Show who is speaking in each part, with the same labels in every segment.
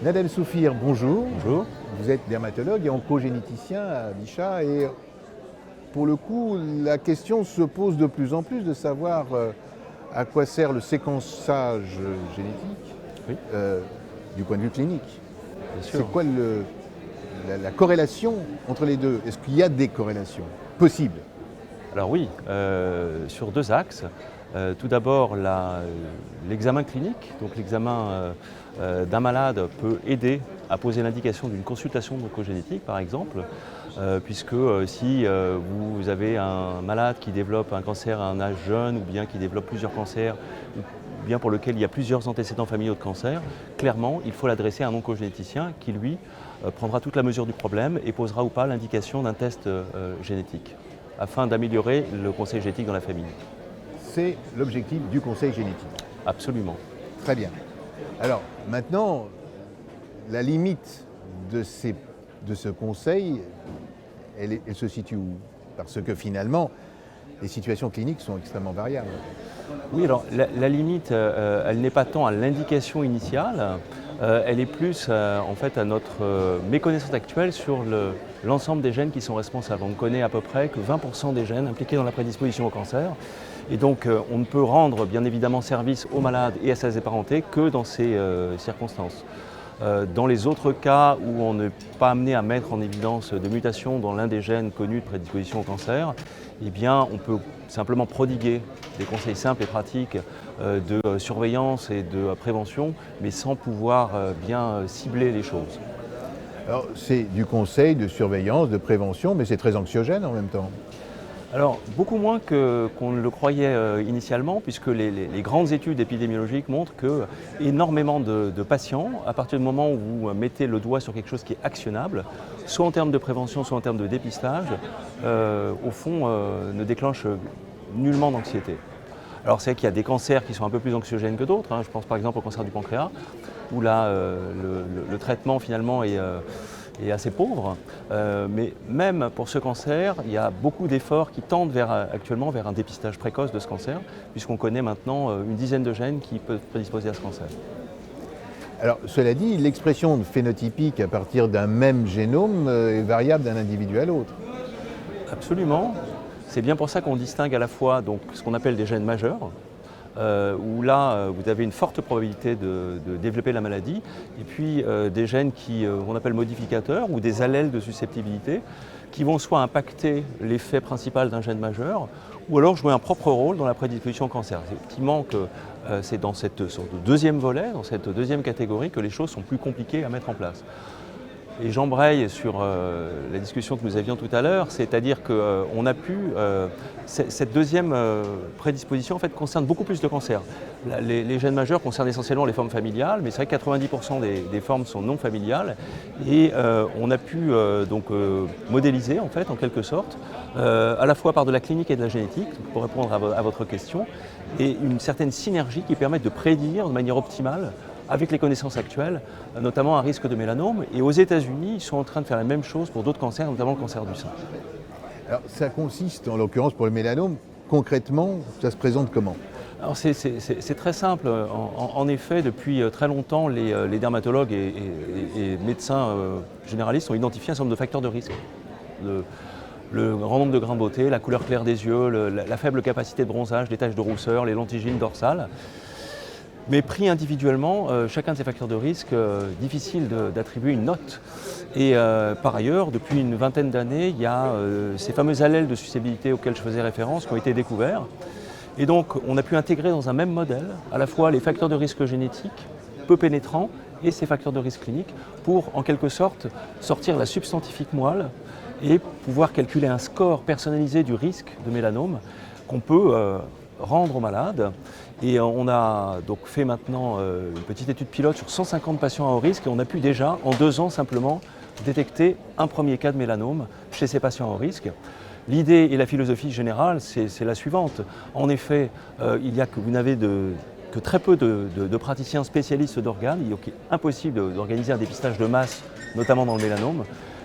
Speaker 1: Nadel Soufir, bonjour.
Speaker 2: Bonjour.
Speaker 1: Vous êtes dermatologue et oncogénéticien à Bichat et pour le coup, la question se pose de plus en plus de savoir à quoi sert le séquençage génétique
Speaker 2: Oui,
Speaker 1: du point de vue clinique.
Speaker 2: bien sûr.
Speaker 1: C'est quoi la corrélation entre les deux? Est-ce qu'il y a des corrélations possibles?
Speaker 2: Alors oui, sur deux axes. Tout d'abord, l'examen clinique, donc l'examen d'un malade peut aider à poser l'indication d'une consultation oncogénétique, par exemple, puisque si vous avez un malade qui développe un cancer à un âge jeune, ou bien qui développe plusieurs cancers, ou bien pour lequel il y a plusieurs antécédents familiaux de cancer, clairement, il faut l'adresser à un oncogénéticien qui, lui, prendra toute la mesure du problème et posera ou pas l'indication d'un test génétique, afin d'améliorer le conseil génétique dans la famille.
Speaker 1: C'est l'objectif du conseil génétique.
Speaker 2: Absolument.
Speaker 1: Très bien. Alors maintenant, la limite de ce conseil, elle se situe où? Parce que finalement, les situations cliniques sont extrêmement variables.
Speaker 2: Oui, alors la limite, elle n'est pas tant à l'indication initiale, elle est plus en fait à notre méconnaissance actuelle sur l'ensemble des gènes qui sont responsables. On ne connaît à peu près que 20% des gènes impliqués dans la prédisposition au cancer. Et donc on ne peut rendre bien évidemment service aux malades et à ses apparentés que dans ces circonstances. Dans les autres cas où on n'est pas amené à mettre en évidence de mutations dans l'un des gènes connus de prédisposition au cancer, eh bien, on peut simplement prodiguer des conseils simples et pratiques de surveillance et de prévention, mais sans pouvoir bien cibler les choses.
Speaker 1: Alors c'est du conseil, de surveillance, de prévention, mais c'est très anxiogène en même temps.
Speaker 2: Alors, beaucoup moins qu'on ne le croyait initialement, puisque les grandes études épidémiologiques montrent que énormément de patients, à partir du moment où vous mettez le doigt sur quelque chose qui est actionnable, soit en termes de prévention, soit en termes de dépistage, au fond, ne déclenchent nullement d'anxiété. Alors c'est vrai qu'il y a des cancers qui sont un peu plus anxiogènes que d'autres, hein. Je pense par exemple au cancer du pancréas, où là le traitement finalement est assez pauvre. Mais même pour ce cancer, il y a beaucoup d'efforts qui tendent actuellement vers un dépistage précoce de ce cancer, puisqu'on connaît maintenant une dizaine de gènes qui peuvent prédisposer à ce cancer.
Speaker 1: Alors cela dit, l'expression phénotypique à partir d'un même génome est variable d'un individu à l'autre.
Speaker 2: Absolument. C'est bien pour ça qu'on distingue à la fois donc, ce qu'on appelle des gènes majeurs, où là, vous avez une forte probabilité de développer la maladie, et puis des gènes qu'on appelle modificateurs, ou des allèles de susceptibilité, qui vont soit impacter l'effet principal d'un gène majeur, ou alors jouer un propre rôle dans la prédisposition au cancer. Effectivement que c'est dans cette sorte de deuxième volet, dans cette deuxième catégorie, que les choses sont plus compliquées à mettre en place. Et j'embraye sur la discussion que nous avions tout à l'heure, c'est-à-dire qu'on a pu, cette deuxième prédisposition en fait, concerne beaucoup plus de cancers. Les gènes majeurs concernent essentiellement les formes familiales, mais c'est vrai que 90% des formes sont non familiales. Et on a pu donc modéliser en fait, en quelque sorte, à la fois par de la clinique et de la génétique, pour répondre à votre question, et une certaine synergie qui permet de prédire de manière optimale avec les connaissances actuelles, notamment un risque de mélanome. Et aux États-Unis, ils sont en train de faire la même chose pour d'autres cancers, notamment le cancer du sein.
Speaker 1: Alors ça consiste, en l'occurrence pour le mélanome, concrètement, ça se présente comment?
Speaker 2: Alors c'est très simple. En effet, depuis très longtemps, les dermatologues et médecins généralistes ont identifié un certain nombre de facteurs de risque. Le grand nombre de grains de beauté, la couleur claire des yeux, la faible capacité de bronzage, les taches de rousseur, les lentigines dorsales. Mais pris individuellement, chacun de ces facteurs de risque, difficile d'attribuer une note. Et par ailleurs, depuis une vingtaine d'années, il y a ces fameux allèles de susceptibilité auxquels je faisais référence qui ont été découverts. Et donc, on a pu intégrer dans un même modèle à la fois les facteurs de risque génétiques, peu pénétrants, et ces facteurs de risque cliniques pour, en quelque sorte, sortir la substantifique moelle et pouvoir calculer un score personnalisé du risque de mélanome qu'on peut rendre aux malades. Et on a donc fait maintenant une petite étude pilote sur 150 patients à haut risque et on a pu déjà, en 2 ans simplement, détecter un premier cas de mélanome chez ces patients à haut risque. L'idée et la philosophie générale, c'est la suivante. En effet, vous n'avez que très peu de praticiens spécialistes d'organes. Il est impossible d'organiser un dépistage de masse, notamment dans le mélanome.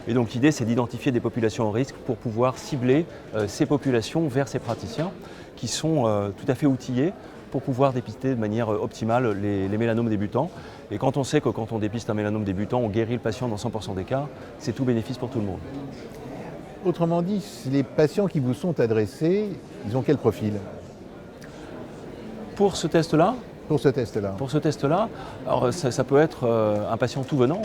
Speaker 2: Et donc l'idée, c'est d'identifier des populations à risque pour pouvoir cibler ces populations vers ces praticiens qui sont tout à fait outillés pour pouvoir dépister de manière optimale les mélanomes débutants. Et quand on sait que quand on dépiste un mélanome débutant, on guérit le patient dans 100% des cas, c'est tout bénéfice pour tout le monde.
Speaker 1: Autrement dit, les patients qui vous sont adressés, ils ont quel profil
Speaker 2: Pour ce test-là,
Speaker 1: pour ce test-là?
Speaker 2: Pour ce test-là, alors ça peut être un patient tout venant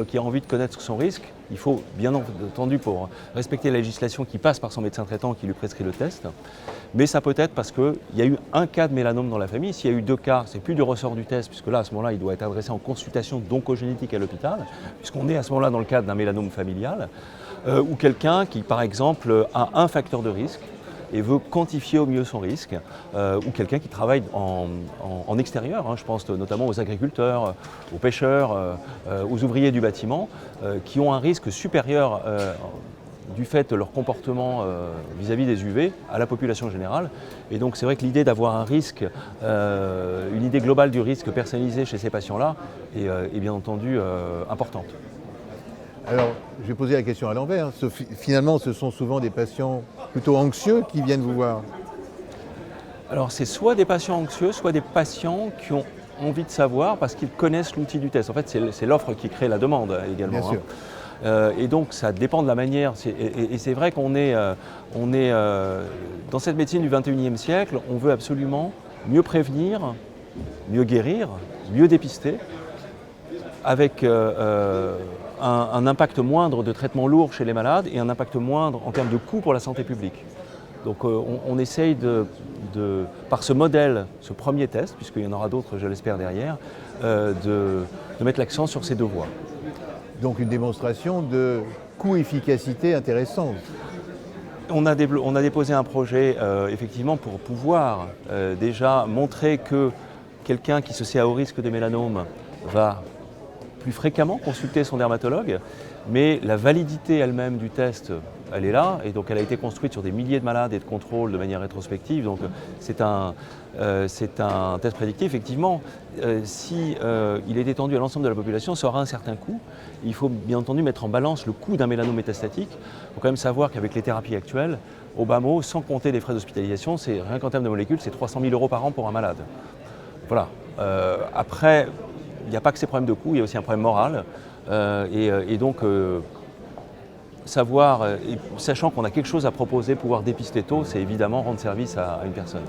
Speaker 2: qui a envie de connaître son risque. Il faut bien entendu, pour respecter la législation, qui passe par son médecin traitant qui lui prescrit le test. Mais ça peut être parce qu'il y a eu un cas de mélanome dans la famille. S'il y a eu 2 cas, c'est plus du ressort du test, puisque là, à ce moment-là, il doit être adressé en consultation d'oncogénétique à l'hôpital, puisqu'on est à ce moment-là dans le cadre d'un mélanome familial, ou quelqu'un qui, par exemple, a un facteur de risque et veut quantifier au mieux son risque, ou quelqu'un qui travaille en extérieur, je pense notamment aux agriculteurs, aux pêcheurs, aux ouvriers du bâtiment, qui ont un risque supérieur du fait de leur comportement vis-à-vis des UV à la population générale. Et donc c'est vrai que l'idée d'avoir un risque, une idée globale du risque personnalisé chez ces patients-là est bien entendu importante.
Speaker 1: Alors, je vais poser la question à l'envers. Finalement, ce sont souvent des patients plutôt anxieux qui viennent vous voir.
Speaker 2: Alors, c'est soit des patients anxieux, soit des patients qui ont envie de savoir parce qu'ils connaissent l'outil du test. En fait, c'est l'offre qui crée la demande également.
Speaker 1: Bien sûr.
Speaker 2: Et donc, ça dépend de la manière. Et c'est vrai qu'on est, dans cette médecine du 21e siècle, on veut absolument mieux prévenir, mieux guérir, mieux dépister, avec un impact moindre de traitements lourds chez les malades et un impact moindre en termes de coûts pour la santé publique. Donc on essaye par ce modèle, ce premier test, puisqu'il y en aura d'autres, je l'espère, derrière, de mettre l'accent sur ces 2 voies.
Speaker 1: Donc une démonstration de coût-efficacité intéressante.
Speaker 2: On a déposé un projet, effectivement, pour pouvoir déjà montrer que quelqu'un qui se sait à haut risque de mélanome va plus fréquemment consulter son dermatologue, mais la validité elle-même du test, elle est là, et donc elle a été construite sur des milliers de malades et de contrôles de manière rétrospective, donc c'est un test prédictif. Effectivement, si il est étendu à l'ensemble de la population, ça aura un certain coût. Il faut bien entendu mettre en balance le coût d'un mélanome métastatique. Il faut quand même savoir qu'avec les thérapies actuelles, au bas mot, sans compter les frais d'hospitalisation, rien qu'en termes de molécules, c'est 300 000 € par an pour un malade. Voilà. Après, il n'y a pas que ces problèmes de coût, il y a aussi un problème moral. Et donc, savoir, sachant qu'on a quelque chose à proposer, pouvoir dépister tôt, c'est évidemment rendre service à une personne.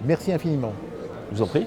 Speaker 1: Merci infiniment.
Speaker 2: Je vous en prie.